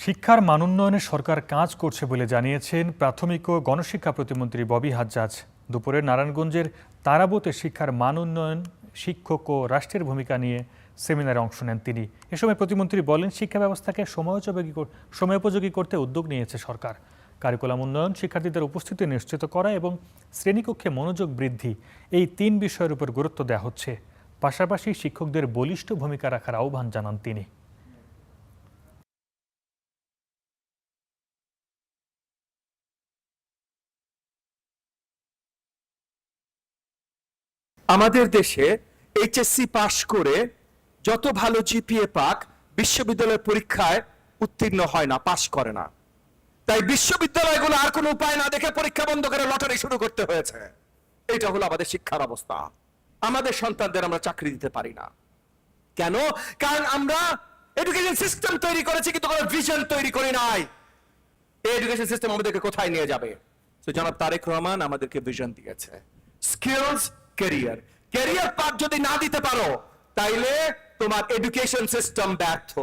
শিক্ষার মান উন্নয়নে সরকার কাজ করছে বলে জানিয়েছেন প্রাথমিক ও গণশিক্ষা প্রতিমন্ত্রী ববি হাজ্জাজ। দুপুরে নারায়ণগঞ্জের তারাবোতে শিক্ষার মান উন্নয়ন, শিক্ষক ও রাষ্ট্রের ভূমিকা নিয়ে সেমিনারে অংশ নেন তিনি। এ সময় প্রতিমন্ত্রী বলেন, শিক্ষা ব্যবস্থাকে সময়োপযোগী করতে উদ্যোগ নিয়েছে সরকার। কারিকুলাম উন্নয়ন, শিক্ষার্থীদের উপস্থিতি নিশ্চিত করা এবং শ্রেণীকক্ষে মনোযোগ বৃদ্ধি, এই 3 বিষয়ের উপর গুরুত্ব দেওয়া হচ্ছে। পাশাপাশি শিক্ষকদের বলিষ্ঠ ভূমিকা রাখার আহ্বান জানান তিনি। আমাদের দেশে এইচএসসি পাশ করে যত ভালো জিপিএ পাক, বিশ্ববিদ্যালয়ের পরীক্ষায় উত্তীর্ণ হয় না, পাশ করে না। তাই বিশ্ববিদ্যালয়গুলো আর কোনো উপায় না দেখে পরীক্ষা বন্ধ করে লটারি শুরু করতে হয়েছে। এটা হলো আমাদের শিক্ষার অবস্থা। আমাদের সন্তানদের আমরা চাকরি দিতে পারি না কেন? কারণ আমরা এডুকেশন সিস্টেম তৈরি করেছি, কিন্তু কোনো ভিশন তৈরি করি নাই। এই এডুকেশন সিস্টেম আমাদেরকে কোথায় নিয়ে যাবে? তো জনাব তারেক রহমান আমাদেরকে ভিশন দিয়েছে, স্কিলস, ক্যারিয়ার। ক্যারিয়ার পাথ যদি না দিতে পারো, তাইলে তোমার এডুকেশন সিস্টেম ব্যর্থ।